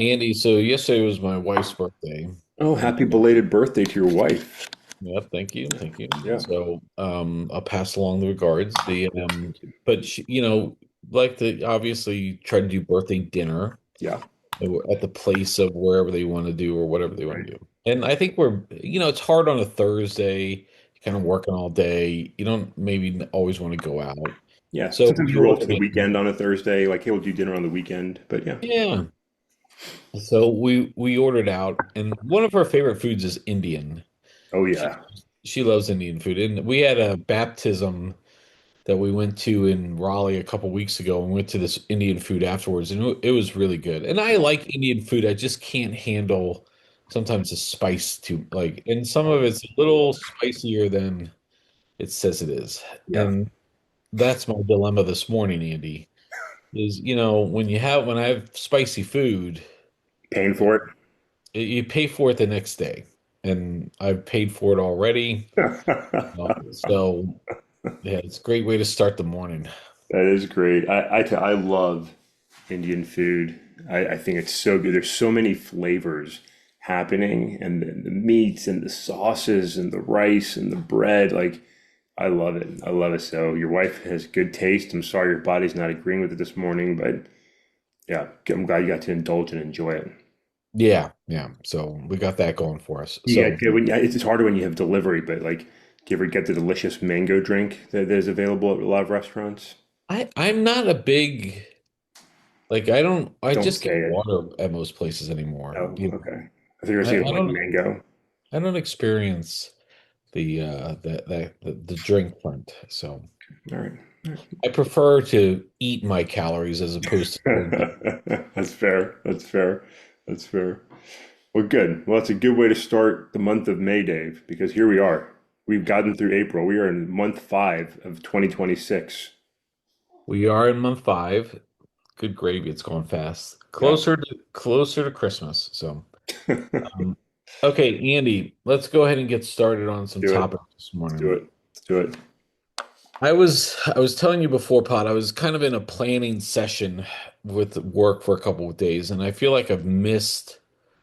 Andy, so yesterday was my wife's birthday. Oh, And happy belated birthday to your wife. yeah, thank you, thank you. Yeah. So, I'll pass along the regards. But she, like to obviously try to do birthday dinner Yeah. at the place of wherever they want to do or whatever they want Right. to do. And I think it's hard on a Thursday, kind of working all day. You don't maybe always want to go out. Yeah. So Sometimes we you roll to ordered the in. weekend on a Thursday, like, hey, we'll do dinner on the weekend. But yeah. Yeah. So we ordered out, and one of her favorite foods is Indian. Oh, She yeah. she loves Indian food, and we had a baptism that we went to in Raleigh a couple weeks ago, and we went to this Indian food afterwards, and it was really good. And I like Indian food. I just can't handle sometimes the spice too, like, and some of it's a little spicier than it says it is. Yeah. And that's my dilemma this morning, Andy, is when I have spicy food, Paying for you pay for it the next day, and I've paid for it already. it. So yeah, it's a great way to start the morning. That is great. I love Indian food. I think it's so good. There's so many flavors happening, and the meats and the sauces and the rice and the bread. Like, I love it. I love it. So your wife has good taste. I'm sorry your body's not agreeing with it this morning, but yeah, I'm glad you got to indulge and enjoy it. Yeah, yeah. So we got that going for us. You So get good when it's harder when you have delivery, but like, do you ever get the delicious mango drink that is available at a lot of restaurants? I'm not a big like I Don't just say get it. water at most places anymore. Oh, okay. I think you're I, saying I like don't mango. I don't experience the drink front. So All right. I prefer to eat my calories as opposed to drink it. That's fair. That's fair. That's fair. Well, good. Well, that's a good way to start the month of May, Dave, because here we are. We've gotten through April. We are in month five of 2026. We are in month five. Good gravy, it's going fast. Yeah. Closer to Christmas. So okay, Andy, let's go ahead and get started on some Do it. topics this Let's do morning. it. Let's do it. I was telling you before, Pod, I was kind of in a planning session with work for a couple of days, and I feel like I've missed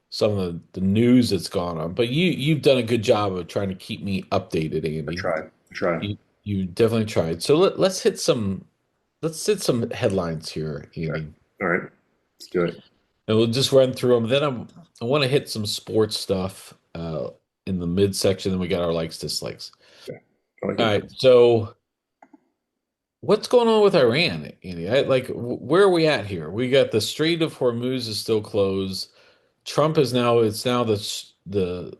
some of the news that's gone on. But you've done a good job of trying to keep me updated, I Andy. try. I try. You definitely tried. So let's hit some headlines here, Okay. Andy. All right. Let's do it. And we'll just run through them. Then I want to hit some sports stuff in the midsection. Then we got our likes, dislikes. Okay. I like All it. right. So what's going on with Iran, Andy? Where are we at here? We got the Strait of Hormuz is still closed. Trump is now it's now the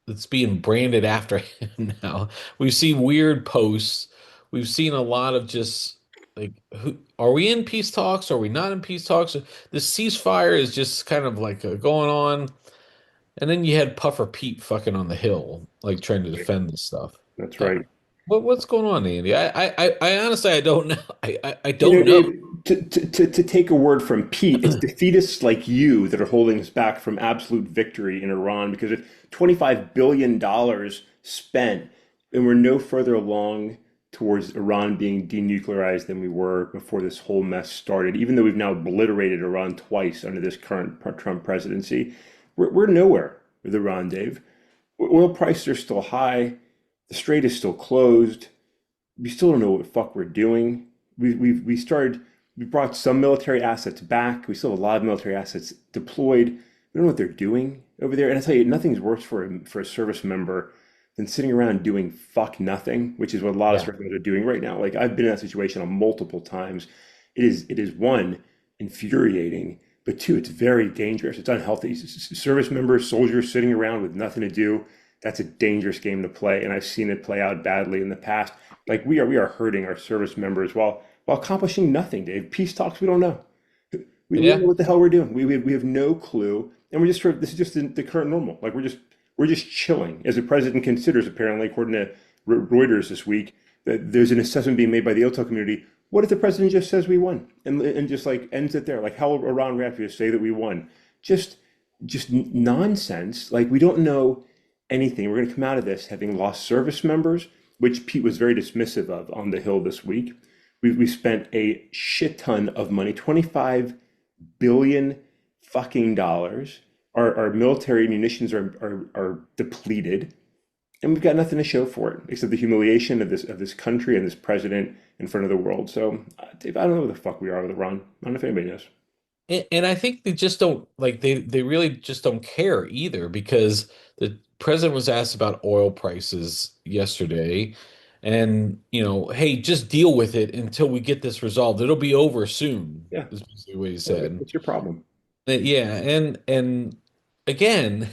it's being branded after him now. We've seen weird posts. We've seen a lot of just like are we in peace talks? Are we not in peace talks? The ceasefire is just kind of like going on. And then you had Puffer Pete fucking on the Hill, like trying to defend this stuff. That's Uh, right. what's going on, Andy? I honestly I don't know. I You know, don't know. Dave, to take a word from Pete, it's defeatists like you that are holding us back from absolute victory in Iran because of $25 billion spent, and we're no further along towards Iran being denuclearized than we were before this whole mess started. Even though we've now obliterated Iran twice under this current Trump presidency, we're nowhere with Iran, Dave. Oil prices are still high. The strait is still closed. We still don't know what the fuck we're doing. We brought some military assets back. We still have a lot of military assets deployed. We don't know what they're doing over there. And I tell you, nothing's worse for a service member than sitting around doing fuck nothing, which is what a lot of Yeah, service members are doing right now. Like I've been in that situation on multiple times. It is one, infuriating, but two, it's very dangerous. It's unhealthy. Service members, soldiers sitting around with nothing to do. That's a dangerous game to play, and I've seen it play out badly in the past. Like we are hurting our service members while accomplishing nothing, Dave. Peace talks, we don't know. We don't yeah, know what the hell we're doing. We have no clue, and we're just sort of this is just the current normal. Like we're just chilling as the president considers, apparently, according to Reuters this week, that there's an assessment being made by the ILTA community. What if the president just says we won and just like ends it there? Like how will Iran react if you say that we won? Just just nonsense. Like we don't know anything. We're going to come out of this having lost service members, which Pete was very dismissive of on the Hill this week. We spent a shit ton of money, 25 billion fucking dollars. Our military munitions are depleted, and we've got nothing to show for it except the humiliation of this country and this president in front of the world. So, Dave, I don't know where the fuck we are with Iran. I don't know if anybody knows. And I think they just don't like they really just don't care either because the president was asked about oil prices yesterday and hey, just deal with it until we get this resolved. It'll be over soon, Yeah, is basically what he yeah, said. what's your problem? Yeah, and again,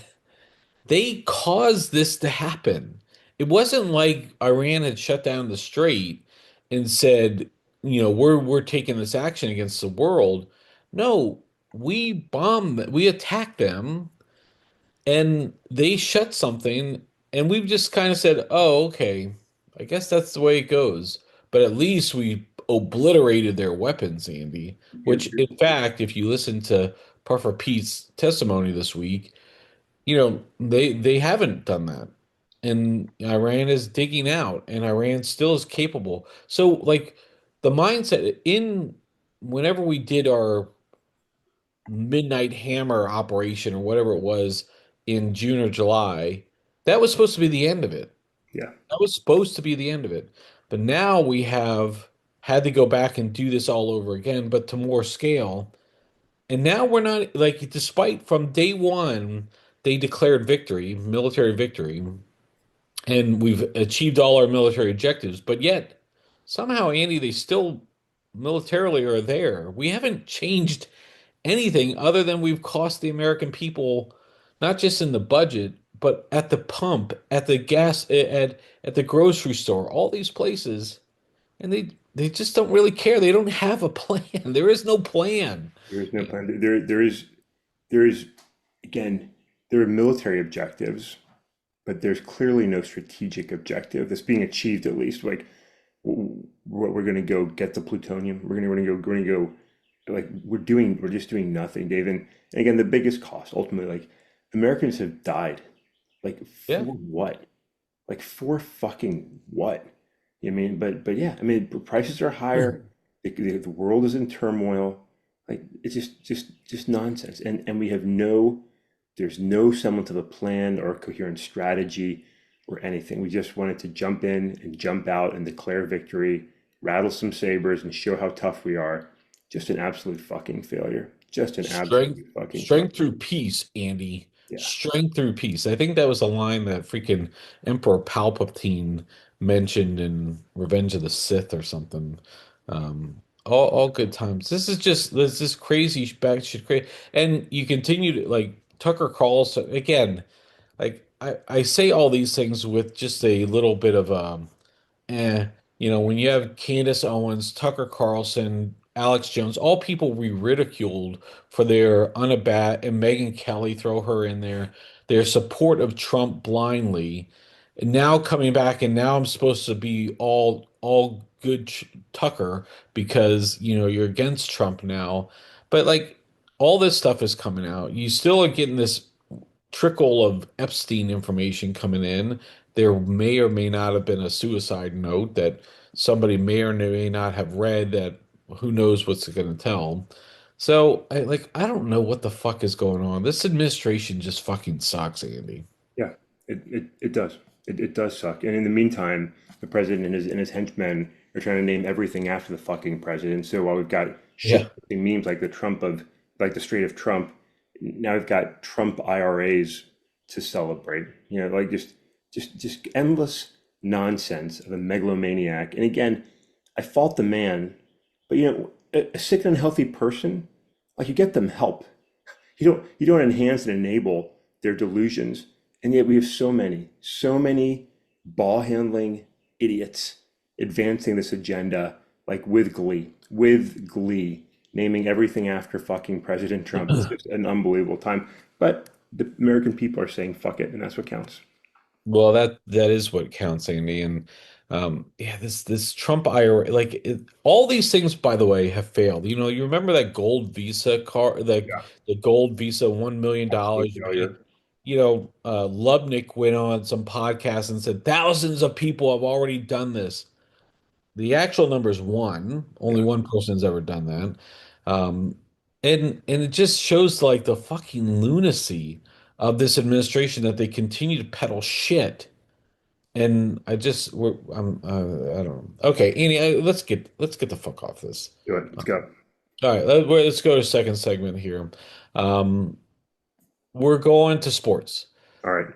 they caused this to happen. It wasn't like Iran had shut down the strait and said, we're taking this action against the world. No, we attacked them, and they shut something, and we've just kind of said, "Oh, okay, I guess that's the way it goes." But at least we obliterated their weapons, Andy. You're, Which, you're, in fact, if you listen to Puffer Pete's testimony this week, they haven't done that. And Iran is digging out, and Iran still is capable. So, like, the mindset in whenever we did our Midnight Hammer operation or whatever it was in June or July, that was supposed to be the end of it. yeah, That was supposed to be the end of it. But now we have had to go back and do this all over again, but to more scale. And now we're not like, despite from day one, they declared victory, military victory, and we've achieved all our military objectives. But yet, somehow, Andy, they still militarily are there. We haven't changed anything other than we've cost the American people, not just in the budget, but at the pump, at the gas, at the grocery store, all these places, and they just don't really care. They don't have a plan. There is no plan. there is no plan. There is again, there are military objectives, but there's clearly no strategic objective that's being achieved at least. Like, what we're going to go get the plutonium. We're going to go like we're just doing nothing, Dave. And again, the biggest cost ultimately, like Americans have died. Like for Yeah. what? Like for fucking what? You know what I mean? But yeah, I mean prices are higher. The world is in turmoil. Like it's just nonsense. And we have there's no semblance of a plan or a coherent strategy or anything. We just wanted to jump in and jump out and declare victory, rattle some sabers and show how tough we are. Just an absolute fucking failure. Just an Strength, absolute fucking strength failure. through peace, Andy. Yeah. Strength through peace. I think that was a line that freaking Emperor Palpatine mentioned in Revenge of the Sith or something. All good times. This is crazy back shit crazy. And you continue to like Tucker Carlson again. Like I say all these things with just a little bit of Eh, when you have Candace Owens, Tucker Carlson, Alex Jones, all people we ridiculed for their unabat, and Megyn Kelly, throw her in there, their support of Trump blindly, and now coming back, and now I'm supposed to be all good Tucker because you're against Trump now, but like all this stuff is coming out. You still are getting this trickle of Epstein information coming in. There may or may not have been a suicide note that somebody may or may not have read that who knows what's going to tell. So I don't know what the fuck is going on. This administration just fucking sucks, Andy. Yeah, it does. It does suck. And in the meantime, the president and his henchmen are trying to name everything after the fucking president. So while we've got Yeah. shit memes like the Strait of Trump, now we've got Trump IRAs to celebrate. Like just endless nonsense of a megalomaniac. And again, I fault the man, but a sick and unhealthy person, like you get them help. You don't enhance and enable their delusions. And yet we have so many ball handling idiots advancing this agenda like with glee, naming everything after fucking President Trump. It's just an unbelievable time. But the American people are saying fuck it, and that's what counts. Well, that is what counts, Andy. And yeah, this Trump IRA, all these things, by the way, have failed. You remember that gold Visa car, Yeah, the gold Visa, absolute $1 million you paid. failure. Lubnik went on some podcast and said thousands of people have already done this. The actual number is one. Only Yeah, one person's ever done that. Um, and it just shows like the fucking lunacy of this administration that they continue to peddle shit. And I don't know. Okay, Andy, let's get the fuck off this. Do it. Let's go. All right, let's go to second segment here. Um, we're going to sports. All right.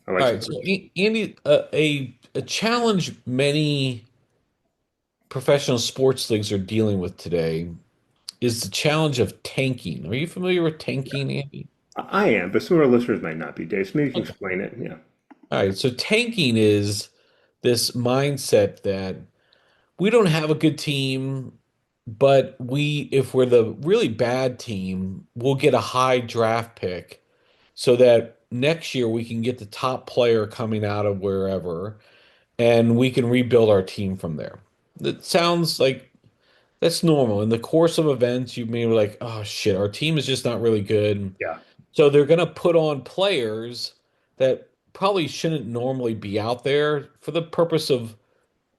I All like right, so sports. Andy, a challenge many professional sports leagues are dealing with today is the challenge of tanking. Are you familiar with tanking, Andy? I am, but some of our listeners might not be, Dave. So maybe you can Okay. explain it. Yeah. All right, so tanking is this mindset that we don't have a good team, but if we're the really bad team, we'll get a high draft pick so that next year we can get the top player coming out of wherever and we can rebuild our team from there. That sounds like that's normal. In the course of events, you may be like, oh shit, our team is just not really good. Yeah. So they're going to put on players that probably shouldn't normally be out there for the purpose of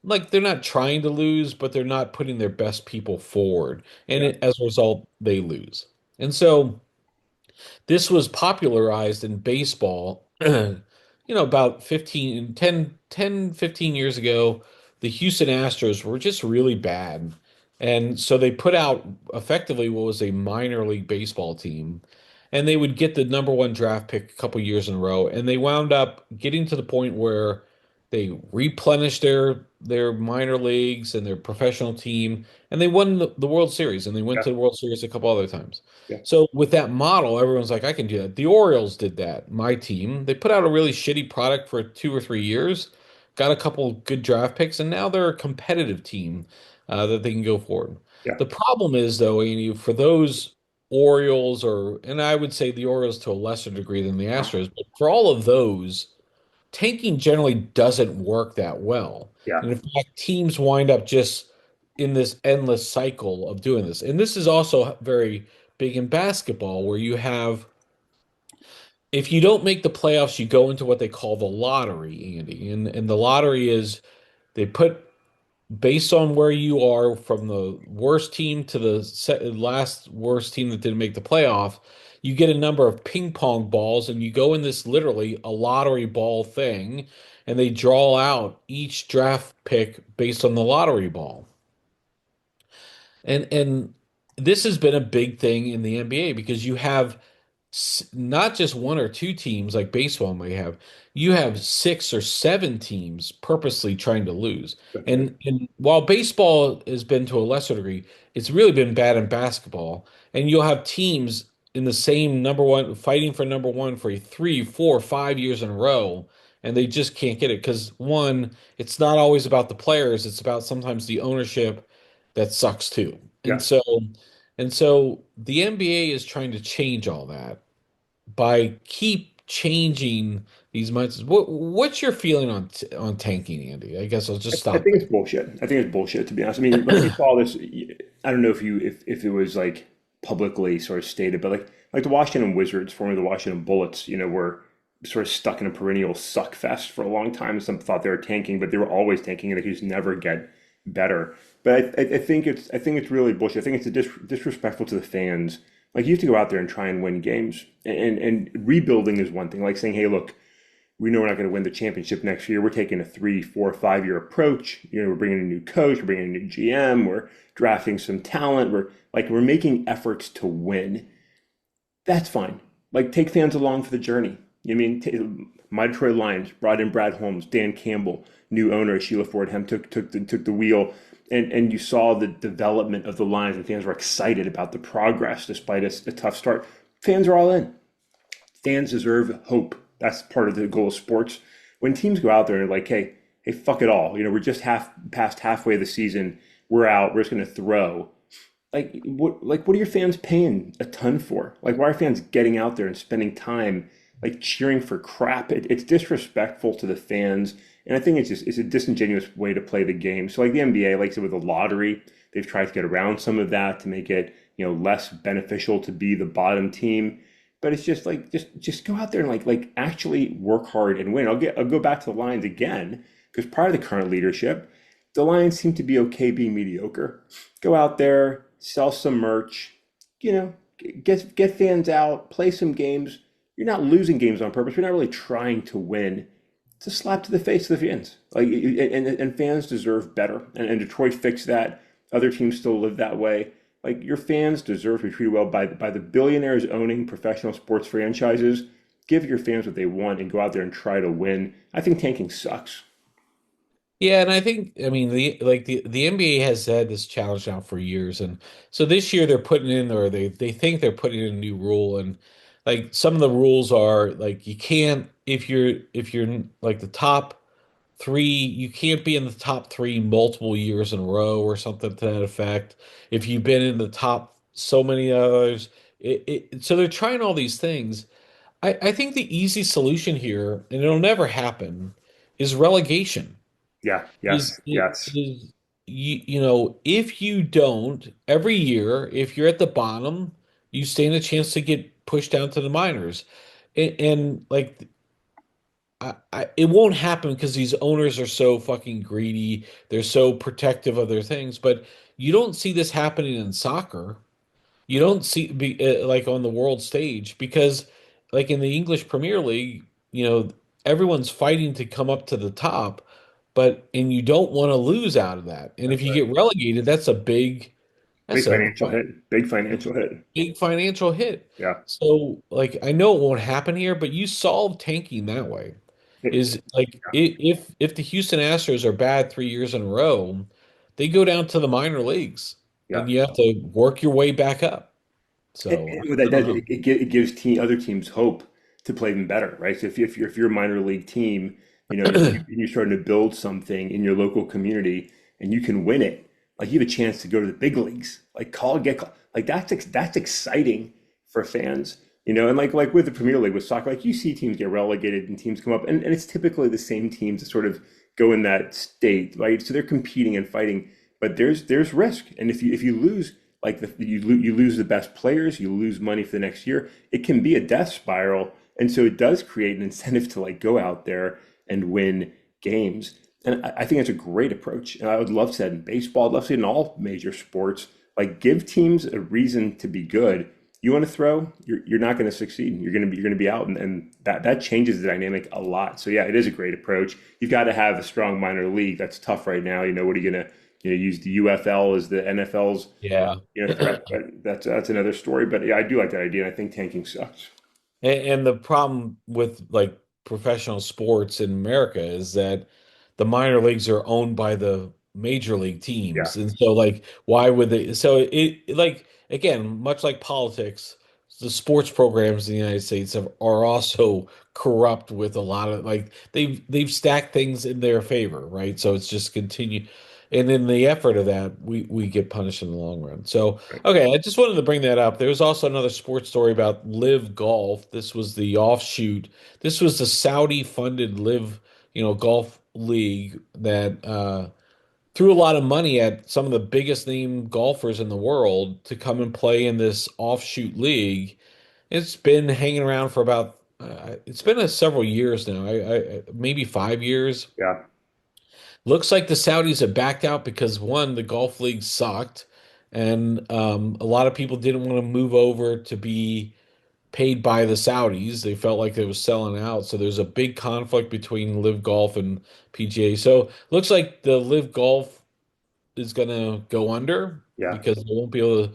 like they're not trying to lose, but they're not putting their best people forward. And Yeah. as a result, they lose. And so this was popularized in baseball, about 15 years ago. The Houston Astros were just really bad. And so they put out effectively what was a minor league baseball team. And they would get the number one draft pick a couple years in a row. And they wound up getting to the point where they replenished their minor leagues and their professional team. And they won the World Series. And they went Yeah. to the World Series a couple other times. Yeah. So with that model, everyone's like, I can do that. The Orioles did that. My team, they put out a really shitty product for 2 or 3 years, got a couple good draft picks, and now they're a competitive team that they can go forward. Yeah. The problem is, though, Andy, for those Orioles, and I would say the Orioles to a lesser degree than the Astros, but for all of those, tanking generally doesn't work that well. Yeah. And in fact, teams wind up just in this endless cycle of doing this. And this is also very big in basketball, where you have, if you don't make the playoffs, you go into what they call the lottery, Andy. And the lottery is they put based on where you are from the worst team to the last worst team that didn't make the playoff, you get a number of ping pong balls, and you go in this literally a lottery ball thing, and they draw out each draft pick based on the lottery ball. And this has been a big thing in the NBA because you have not just one or two teams like baseball may have. You have 6 or 7 teams purposely trying to lose. That's right. And while baseball has been to a lesser degree, it's really been bad in basketball. And you'll have teams in the same number one fighting for number one for 3, 4, 5 years in a row, and they just can't get it because one, it's not always about the players, it's about sometimes the ownership that sucks too. Yeah. And so the NBA is trying to change all that by keep changing these mindsets. What's your feeling on tanking, Andy? I guess I'll just I stop think there. it's bullshit. I think it's bullshit, to be honest. I mean, like we saw this. I don't know if it was like publicly sort of stated, but like the Washington Wizards, formerly the Washington Bullets, were sort of stuck in a perennial suck fest for a long time. Some thought they were tanking, but they were always tanking, and they could just never get better. But I think it's really bullshit. I think it's disrespectful to the fans. Like you have to go out there and try and win games, and rebuilding is one thing. Like saying, hey, look, we know we're not going to win the championship next year. We're taking a 3, 4, 5 year approach. We're bringing a new coach, we're bringing a new GM, we're drafting some talent. We're making efforts to win. That's fine. Like take fans along for the journey. I mean, my Detroit Lions brought in Brad Holmes, Dan Campbell, new owner Sheila Fordham took the wheel, and you saw the development of the Lions, and fans were excited about the progress despite a tough start. Fans are all in. Fans deserve hope. That's part of the goal of sports. When teams go out there and are like, hey, fuck it all. We're just past halfway of the season. We're out. We're just going to throw. What are your fans paying a ton for? Like, why are fans getting out there and spending time like cheering for crap? It's disrespectful to the fans, and I think it's a disingenuous way to play the game. So, like the NBA, like I said, with the lottery, they've tried to get around some of that to make it less beneficial to be the bottom team. But it's just like just go out there and like actually work hard and win. I'll go back to the Lions again because prior to the current leadership, the Lions seem to be okay being mediocre. Go out there, sell some merch, get fans out, play some games. You're not losing games on purpose. You're not really trying to win. It's a slap to the face of the fans. And fans deserve better. And Detroit fixed that. Other teams still live that way. Like your fans deserve to be treated well by the billionaires owning professional sports franchises. Give your fans what they want and go out there and try to win. I think tanking sucks. Yeah, and I think I mean the NBA has had this challenge now for years, and so this year they're putting in or they think they're putting in a new rule, and like some of the rules are like you can't if you're like the top three, you can't be in the top three multiple years in a row or something to that effect. If you've been in the top so many others, so they're trying all these things. I think the easy solution here, and it'll never happen, is relegation Yeah, is yes, yes. if you don't every year, if you're at the bottom, you stand a chance to get pushed down to the minors. And like it won't happen because these owners are so fucking greedy. They're so protective of their things, but you don't see this happening in soccer. You don't see like on the world stage because like in the English Premier League, everyone's fighting to come up to the top, but and you don't want to lose out of that. And if That's you right. get relegated, Big that's a financial hit. Big financial hit. big financial hit. Yeah. So like I know it won't happen here, but you solve tanking that way. It, Is like if the Houston Astros are bad 3 years in a row, they go down to the minor leagues yeah. and you have to work your way back up. So What I that don't does, know. it gives other teams hope to play them better, right? So if you're a minor league team, you're starting to build something in your local community and you can win it, like you have a chance to go to the big leagues, like like that's exciting for fans, and like with the Premier League with soccer, like you see teams get relegated and teams come up, and it's typically the same teams that sort of go in that state, right? So they're competing and fighting, but there's risk, and if you lose like you lose the best players, you lose money for the next year. It can be a death spiral, and so it does create an incentive to like go out there and win games. And I think that's a great approach. And I would love to see that in baseball. I'd love to see it in all major sports. Like give teams a reason to be good. You want to throw, you're not going to succeed. You're going to be out, and that changes the dynamic a lot. So yeah, it is a great approach. You've got to have a strong minor league. That's tough right now. What are you going to use the UFL as the NFL's Yeah. threat, but that's another story. But yeah, I do like that idea, and I think tanking sucks. And the problem with like professional sports in America is that the minor leagues are owned by the major league Yeah, teams. And so like why would they so like again, much like politics, the sports programs in the United States are also corrupt with a lot of like they've stacked things in their favor, right? So it's just continue and in the effort of that, we get punished in the long run. So right. okay, I just wanted to bring that up. There was also another sports story about Live Golf. This was the offshoot. This was the Saudi-funded Live, golf league that threw a lot of money at some of the biggest name golfers in the world to come and play in this offshoot league. It's been hanging around for about it's been several years now. Maybe 5 years. Yeah, Looks like the Saudis have backed out because one, the golf league sucked, and a lot of people didn't want to move over to be paid by the Saudis. They felt like they was selling out. So there's a big conflict between Live Golf and PGA. So looks like the Live Golf is gonna go under yeah. because they won't be able to,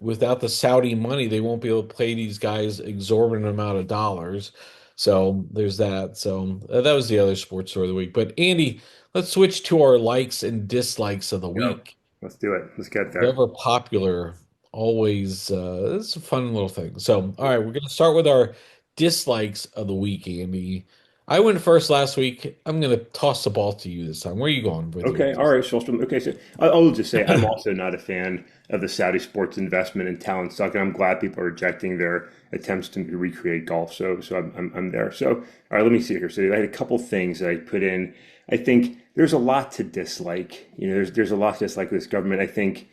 without the Saudi money, they won't be able to pay these guys exorbitant amount of dollars. So there's that. So that was the other sports story of the week. But Andy, let's switch to our likes and dislikes of the Go. week. Let's do it. Let's get The there. ever popular, always, it's a fun little thing. So, all right, we're going to start with our dislikes of the week, Andy. I went first last week. I'm going to toss the ball to you this time. Where are you going with your Okay, all right, Shulstrom. Okay, so I'll just say I'm also not a fan of the Saudi sports investment and talent stock, and I'm glad people are rejecting their attempts to recreate golf. So I'm there. So all right, let me see here. So I had a couple things that I put in. I think there's a lot to dislike. There's a lot to dislike with this government. I think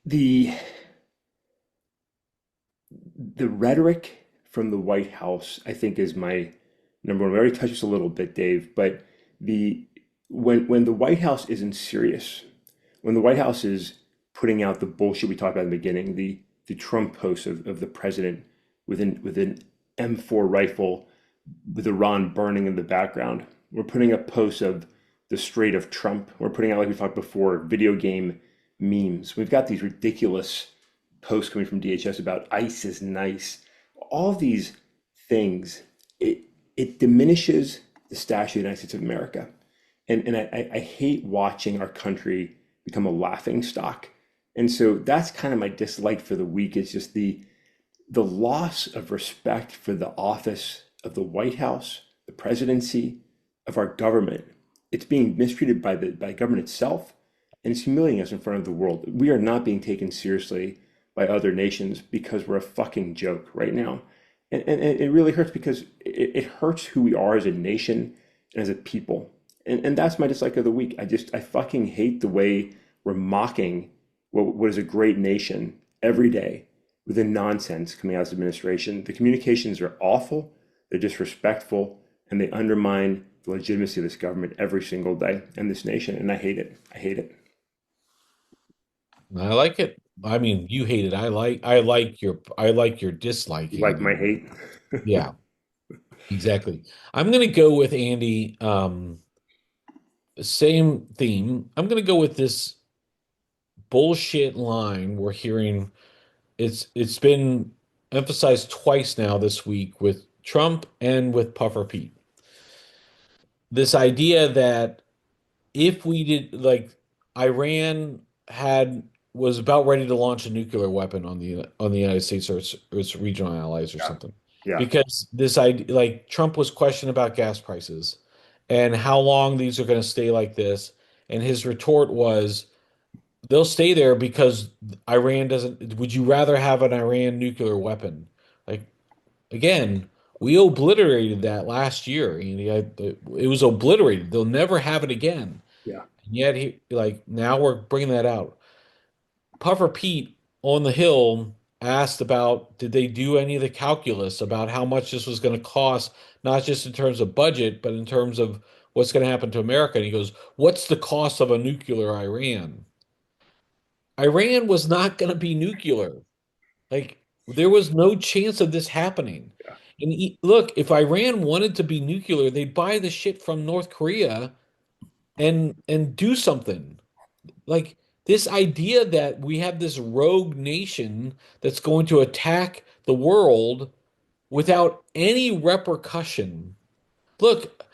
the the rhetoric from the White House, I think, is my number one. We already touched this a little bit, Dave, but the when the White House isn't serious, when the White House is putting out the bullshit we talked about in the beginning, the Trump post of the president with an M4 rifle with Iran burning in the background. We're putting up posts of the Strait of Trump. We're putting out, like we talked before, video game memes. We've got these ridiculous posts coming from DHS about ICE is nice. All of these things, it diminishes the statue of the United States of America. And I hate watching our country become a laughing stock. And so that's kind of my dislike for the week is just the loss of respect for the office of the White House, the presidency, of our government. It's being mistreated by the government itself, and it's humiliating us in front of the world. We are not being taken seriously by other nations because we're a fucking joke right now. And it really hurts because it hurts who we are as a nation and as a people. And that's my dislike of the week. I fucking hate the way we're mocking what is a great nation every day with the nonsense coming out of this administration. The communications are awful, they're disrespectful, and they undermine the legitimacy of this government every single day and this nation. And I hate it. I hate it. I like it. I mean, you hate it. I like your dislike, You like my Andy. hate? Yeah, exactly. I'm gonna go with Andy. Same theme. I'm gonna go with this bullshit line we're hearing. It's been emphasized twice now this week with Trump and with Puffer Pete. This idea that if we did like Iran had was about ready to launch a nuclear weapon on the United States or its regional allies or Yeah. something. Yeah. Because this idea like Trump was questioned about gas prices and how long these are going to stay like this. And his retort was they'll stay there because Iran doesn't. Would you rather have an Iran nuclear weapon? Like again, we obliterated that last year. It was obliterated. They'll never have it again. Yeah. And yet, like now we're bringing that out. Puffer Pete on the Hill asked about did they do any of the calculus about how much this was going to cost, not just in terms of budget, but in terms of what's going to happen to America. And he goes, "What's the cost of a nuclear Iran?" Iran was not going to be nuclear. Like there was no chance of this happening. Yeah. And look, if Iran wanted to be nuclear, they'd buy the shit from North Korea and do something. Like this idea that we have this rogue nation that's going to attack the world without any repercussion. Look,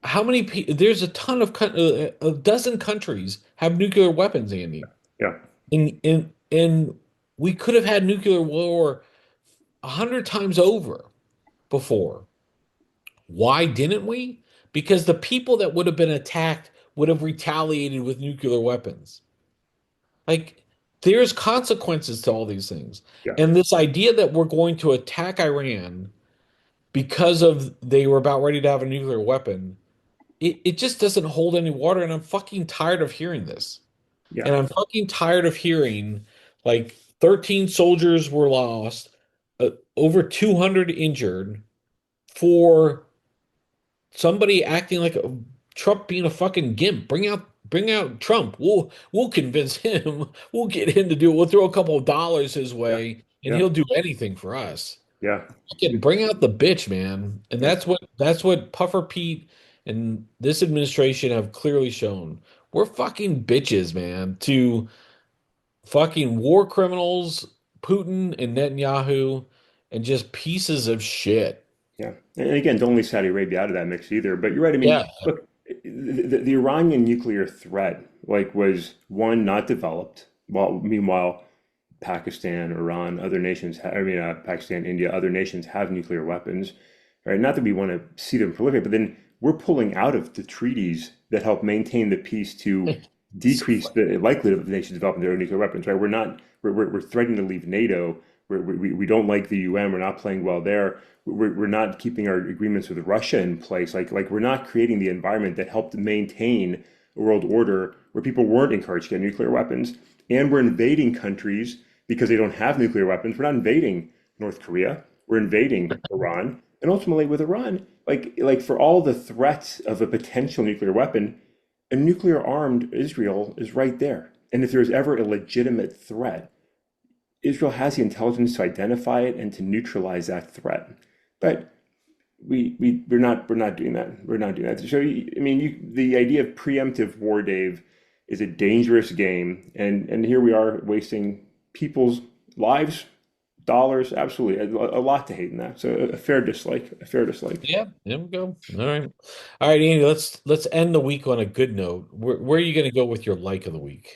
how many people, there's a ton of, a dozen countries have nuclear weapons, Andy. Yeah. And we could have had nuclear war 100 times over before. Why didn't we? Because the people that would have been attacked would have retaliated with nuclear weapons. Like, there's consequences to all these things. Yeah. And this idea that we're going to attack Iran because of they were about ready to have a nuclear weapon, it just doesn't hold any water. And I'm fucking tired of hearing this. Yeah. And I'm fucking tired of hearing like 13 soldiers were lost, over 200 injured for somebody acting like Trump being a fucking gimp. Bring out Trump. We'll convince him. We'll get him to do it. We'll throw a couple of dollars his Yeah. way, and Yeah. he'll do anything for us. Yeah. Fucking bring out the bitch, man. And Yeah. that's what Puffer Pete and this administration have clearly shown. We're fucking bitches, man, to fucking war criminals, Putin and Netanyahu, and just pieces of shit. Yeah. And again, don't leave Saudi Arabia out of that mix either. But you're right. I mean, Yeah, look, the Iranian nuclear threat, like, was one, not developed. While meanwhile, Pakistan, Iran, other nations, Pakistan, India, other nations have nuclear weapons, right? Not that we want to see them proliferate, but then we're pulling out of the treaties that help maintain the peace to so decrease the likelihood of the nations developing their own nuclear weapons, right? We're threatening to leave NATO. We don't like the UN. We're not playing well there. We're not keeping our agreements with Russia in place. Like we're not creating the environment that helped maintain a world order where people weren't encouraged to get nuclear weapons. And we're invading countries because they don't have nuclear weapons. We're not invading North Korea. We're invading Iran. And ultimately with Iran, like for all the threats of a potential nuclear weapon, a nuclear armed Israel is right there. And if there's ever a legitimate threat, Israel has the intelligence to identify it and to neutralize that threat. But we're not doing that. We're not doing that. So I mean, the idea of preemptive war, Dave, is a dangerous game, and here we are wasting people's lives, dollars, absolutely a lot to hate in that. So a fair dislike, a fair dislike. Yeah, there we go. All right, Andy. Let's end the week on a good note. Where are you going to go with your like of the week?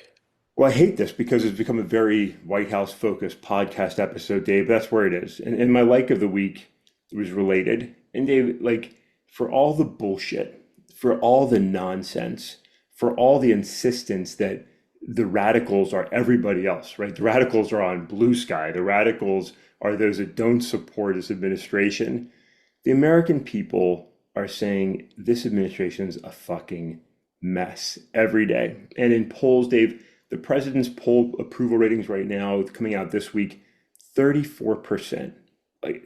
Well, I hate this because it's become a very White House focused podcast episode, Dave. That's where it is. And my like of the week was related. And Dave, like, for all the bullshit, for all the nonsense, for all the insistence that the radicals are everybody else, right? The radicals are on blue sky. The radicals are those that don't support this administration. The American people are saying this administration's a fucking mess every day. And in polls, Dave, the president's poll approval ratings right now, coming out this week, 34%, like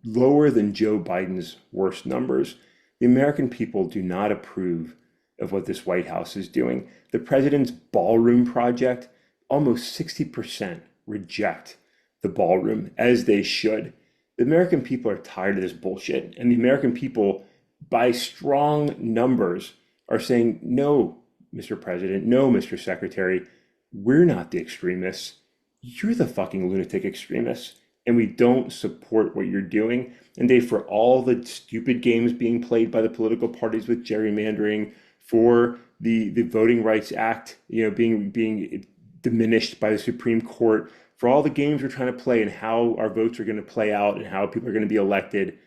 lower than Joe Biden's worst numbers. The American people do not approve of what this White House is doing. The president's ballroom project, almost 60% reject the ballroom, as they should. The American people are tired of this bullshit, and the American people, by strong numbers, are saying, no, Mr. President, no, Mr. Secretary, we're not the extremists. You're the fucking lunatic extremists, and we don't support what you're doing. And Dave, for all the stupid games being played by the political parties with gerrymandering, for the Voting Rights Act, being diminished by the Supreme Court, for all the games we're trying to play and how our votes are going to play out and how people are going to be elected,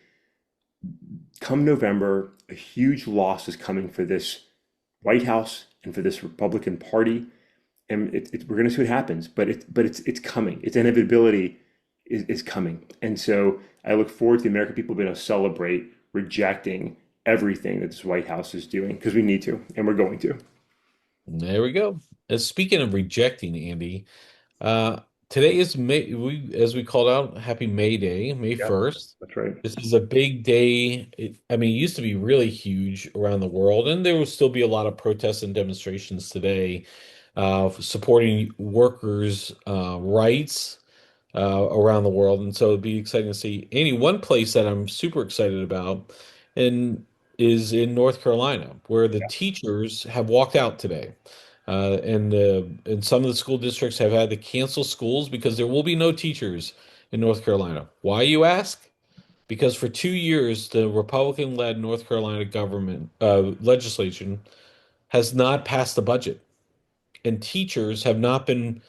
come November, a huge loss is coming for this White House and for this Republican Party, and we're going to see what happens. But it's coming. Its inevitability is coming, and so I look forward to the American people being able to celebrate rejecting everything that this White House is doing because we need to, and we're going to. There we go. Speaking of rejecting, Andy, uh, today is May. As we called out, Happy May Day, May Yep, 1st. that's right. This is a big day. I mean, it used to be really huge around the world, and there will still be a lot of protests and demonstrations today, supporting workers' rights around the world. And so it'd be exciting to see. Andy, one place that I'm super excited about and is in North Carolina, where the teachers have walked out today. And some of the school districts have had to cancel schools because there will be no teachers in North Carolina. Why, you ask? Because for 2 years, the Republican-led North Carolina government legislation has not passed the budget, and teachers have not been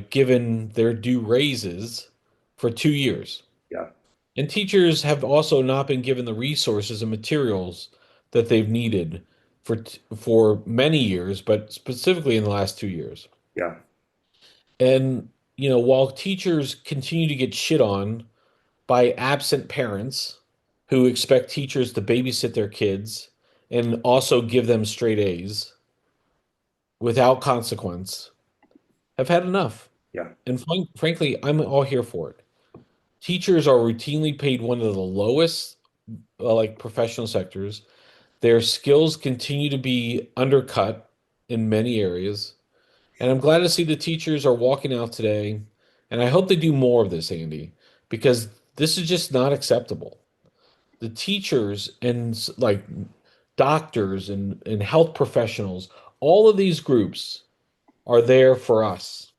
given their due raises for 2 years. Yeah, And teachers have also not been given the resources and materials that they've needed for many years, but specifically in the last 2 years. yeah, And while teachers continue to get shit on by absent parents who expect teachers to babysit their kids and also give them straight A's without consequence, have had enough. yeah, And frankly, I'm all here for it. Teachers are routinely paid one of the lowest, like professional sectors. Their skills continue to be undercut in many areas. And I'm glad to see the teachers are walking out today. And I hope they do more of this, Andy, because this is just not acceptable. The teachers and like doctors and health professionals, all of these groups are there for us.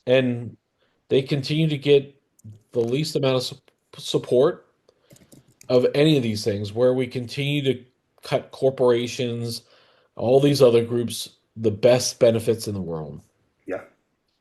And they continue to get the least amount of support of any of these things, where we continue to cut corporations, all these other groups, the best benefits in the world. yeah,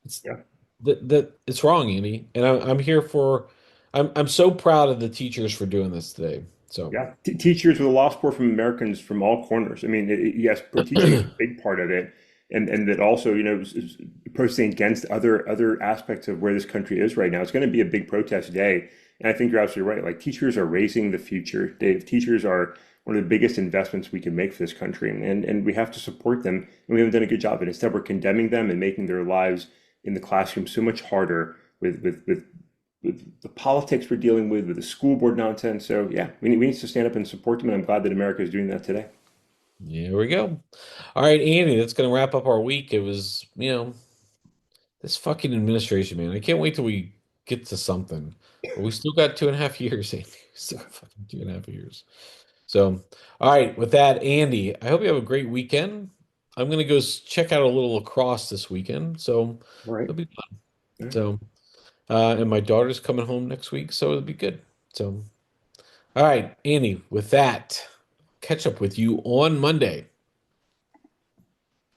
It's yeah. that it's wrong, Andy, and I'm here for. I'm so proud of the teachers for doing this today. So Yeah, teachers with a law support from Americans from all corners. I mean, yes, teaching is a big part of it, and that also, is protesting against other aspects of where this country is right now. It's going to be a big protest day, and I think you're absolutely right. Like teachers are raising the future, Dave. Teachers are one of the biggest investments we can make for this country, and we have to support them. And we haven't done a good job. And instead, we're condemning them and making their lives in the classroom so much harder with the politics we're dealing with the school board nonsense. So yeah, we need to stand up and support them, and I'm glad that America is doing that today. Here we go. All right, Andy, that's going to wrap up our week. It was, this fucking administration, man. I can't wait till we get to something. But we still got 2.5 years, Andy. We still got fucking 2.5 years. So, all right, with that, Andy, I hope you have a great weekend. I'm going to go check out a little lacrosse this weekend. So All right. it'll be fun. All right. So, and my daughter's coming home next week, so it'll be good. So, all right, Andy, with that, catch up with you on Monday.